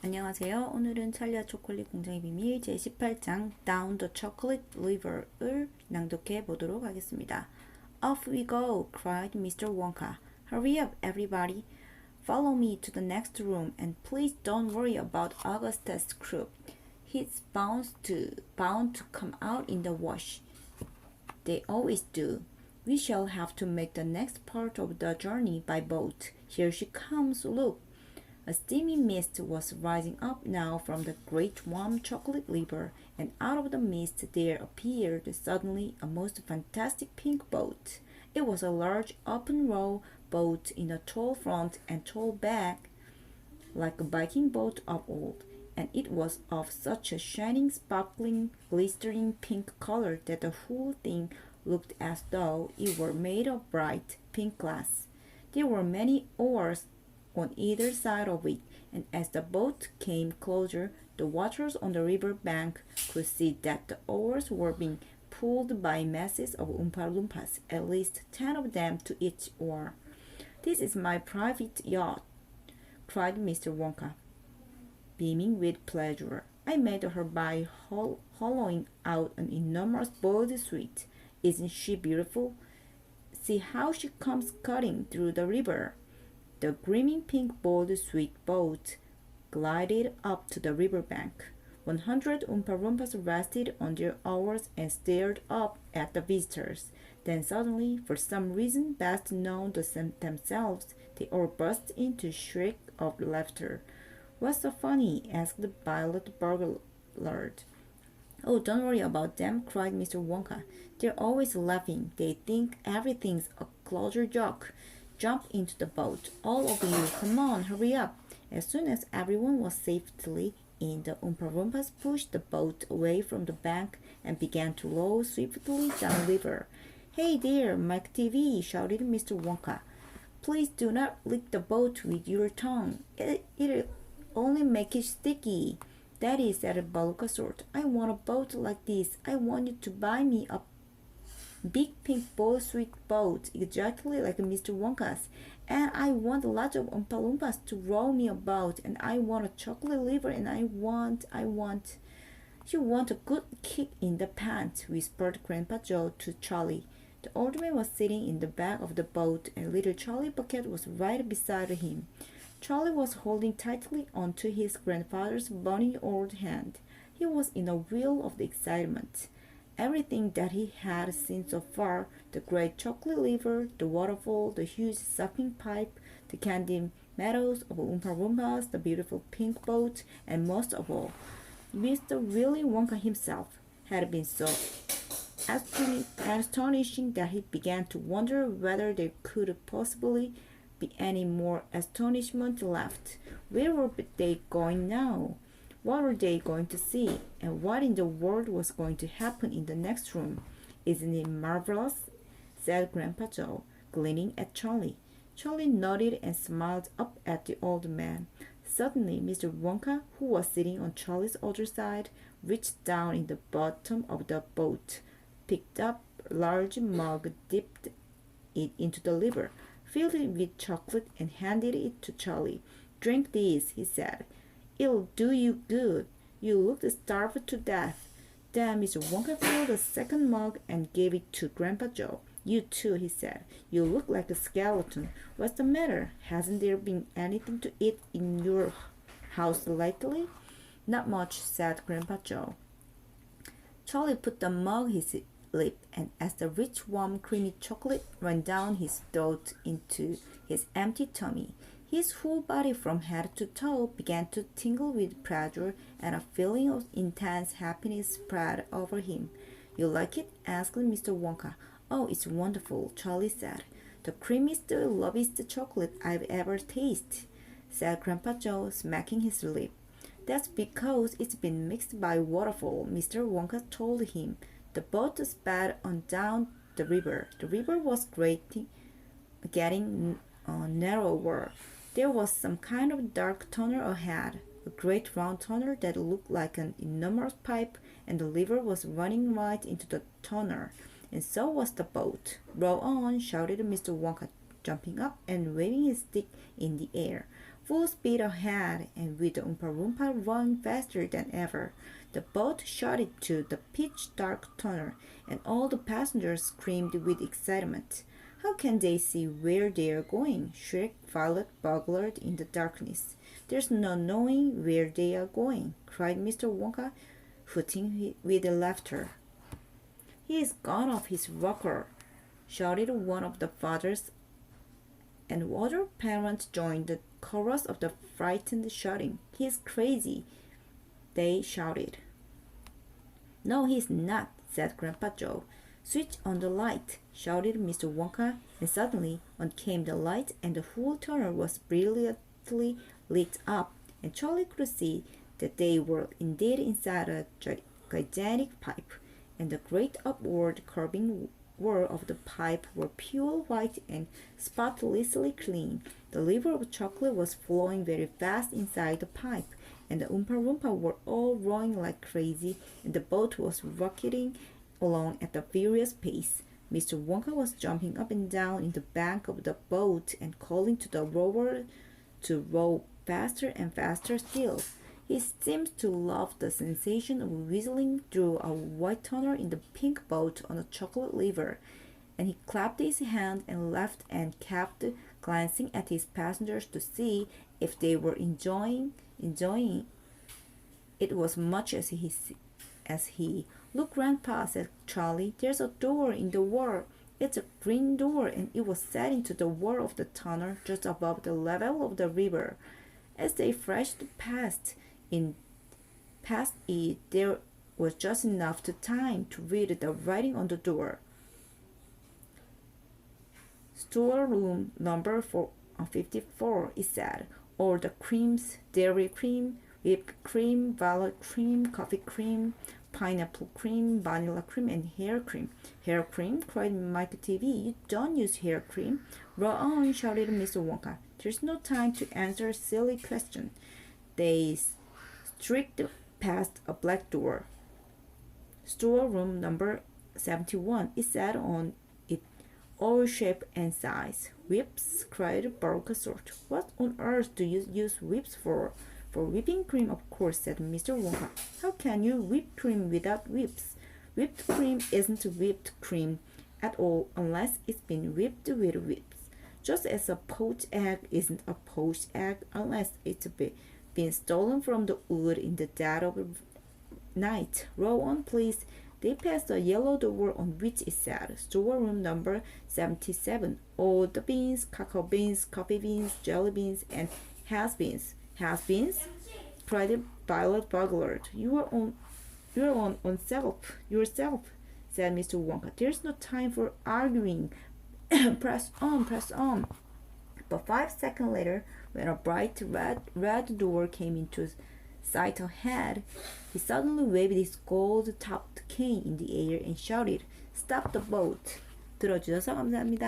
안녕하세요. 오늘은 찰리와초콜릿공장의 비밀 제18장 Down the Chocolate River을 낭독해 보도록 하겠습니다. Off we go, cried Mr. Wonka. Hurry up, everybody. Follow me to the next room, and please don't worry about Augustus Croup. He's bound to come out in the wash. They always do. We shall have to make the next part of the journey by boat. Here she comes, look. A steamy mist was rising up now from the great warm chocolate river, and out of the mist there appeared suddenly a most fantastic pink boat. It was a large open-row boat in a tall front and tall back, like a Viking boat of old, and it was of such a shining, sparkling, glistering pink color that the whole thing looked as though it were made of bright pink glass. There were many oars on either side of it, and as the boat came closer, the watchers on the river bank could see that the oars were being pulled by masses of Oompa Loompas, at least 10 of them to each oar. "This is my private yacht," cried Mr. Wonka, beaming with pleasure. "I made her by hollowing out an enormous boiled sweet. Isn't she beautiful? See how she comes cutting through the river." The gleaming pink boiled sweet boat glided up to the river bank. 100 Oompa Loompas rested on their oars and stared up at the visitors. Then suddenly, for some reason best known to themselves, they all burst into a shriek of laughter. "What's so funny?" asked Violet Burglard. "Oh, don't worry about them," cried Mr. Wonka. "They're always laughing. They think everything's a closer joke. Jump into the boat, all of you. Come on, hurry up." As soon as everyone was safely in, the Oompa Loompas pushed the boat away from the bank and began to row swiftly down the river. "Hey there, Mike TV!" shouted Mr. Wonka. "Please do not lick the boat with your tongue. It'll only make it sticky." "Daddy," said Bulbasaur, "I want a boat like this. I want you to buy me a big pink boiled sweet boat, exactly like Mr. Wonka's. And I want lots of Oompa Loompas to row me about. And I want a chocolate river. And I want. "You want a good kick in the pants," whispered Grandpa Joe to Charlie. The old man was sitting in the back of the boat, and little Charlie Bucket was right beside him. Charlie was holding tightly onto his grandfather's bony old hand. He was in a whirl of excitement. Everything that he had seen so far, the great chocolate river, the waterfall, the huge sucking pipe, the candy meadows of Oompa Loompas, the beautiful pink boat, and most of all, Mr. Willy Wonka himself, had been so astonishing that he began to wonder whether there could possibly be any more astonishment left. Where were they going now? What were they going to see? And what in the world was going to happen in the next room? "Isn't it marvelous?" said Grandpa Joe, grinning at Charlie. Charlie nodded and smiled up at the old man. Suddenly, Mr. Wonka, who was sitting on Charlie's other side, reached down in the bottom of the boat, picked up a large mug, dipped it into the river, filled it with chocolate, and handed it to Charlie. "Drink this," he said. "It'll do you good. You look starved to death." Then Mr. Wonka filled a second mug and gave it to Grandpa Joe. "You too," he said. "You look like a skeleton. What's the matter? Hasn't there been anything to eat in your house lately?" "Not much," said Grandpa Joe. Charlie put the mug his lip, and as the rich, warm, creamy chocolate ran down his throat into his empty tummy, his whole body from head to toe began to tingle with pleasure, and a feeling of intense happiness spread over him. "You like it?" asked Mr. Wonka. "Oh, it's wonderful," Charlie said. "The creamiest, loveliest chocolate I've ever tasted," said Grandpa Joe, smacking his lip. "That's because it's been mixed by waterfall," Mr. Wonka told him. The boat sped on down the river. The river was getting narrower. There was some kind of dark tunnel ahead, a great round tunnel that looked like an enormous pipe, and the river was running right into the tunnel, and so was the boat. "Row on!" shouted Mr. Wonka, jumping up and waving his stick in the air. full speed ahead, and with the Oompa Loompa running faster than ever. The boat shot into the pitch-dark tunnel, and all the passengers screamed with excitement. How can they see where they are going? Shrieked Violet Bugler in the darkness. There's no knowing where they are going, cried Mr. Wonka, hooting with laughter. He's gone off his rocker, shouted one of the fathers, and other parents joined the chorus of the frightened shouting. He's crazy, they shouted. No, he's not, said Grandpa Joe. Switch on the light, shouted Mr. Wonka, and suddenly on came the light, and the whole tunnel was brilliantly lit up, and Charlie could see that they were indeed inside a gigantic pipe, and the great upward curving wall of the pipe were pure white and spotlessly clean. The river of chocolate was flowing very fast inside the pipe, and the Oompa Loompa were all rowing like crazy, and the boat was rocketing along at a furious pace. Mr. Wonka was jumping up and down in the bank of the boat and calling to the rower to row faster and faster still. He seemed to love the sensation of whistling through a white tunnel in the pink boat on a chocolate river, and he clapped his hands and laughed and kept glancing at his passengers to see if they were enjoying it as much as he. Look, Grandpa, said Charlie, there's a door in the wall. It's a green door, and it was set into the wall of the tunnel just above the level of the river. As they flashed past it, there was just enough time to read the writing on the door. Storeroom number 54, it said. All the creams, dairy cream, whipped cream, vanilla cream, coffee cream, pineapple cream, vanilla cream, and hair cream. Hair cream, cried Mike TV. You don't use hair cream. Row on, shouted Mr. Wonka. There's no time to answer a silly question. They streaked past a black door. Storeroom number 71, it said on it, all shape and size. Whips, cried Bulbasaur. What on earth do you use whips for? For whipping cream, of course, said Mr. Wonka. How can you whip cream without whips? Whipped cream isn't whipped cream at all unless it's been whipped with whips. Just as a poached egg isn't a poached egg unless it's been stolen from the wood in the dead of night. Row on, please. They passed a yellow door on which it said, Storeroom number 77. All the beans, cacao beans, coffee beans, jelly beans, and has-beens. Has-beens? Cried Violet Bugler. You're on yourself, said Mr. Wonka. There's no time for arguing. Press on. But 5 seconds later, when a bright red door came into sight ahead, he suddenly waved his gold-topped cane in the air and shouted, Stop the boat! 들어주셔서 감사합니다.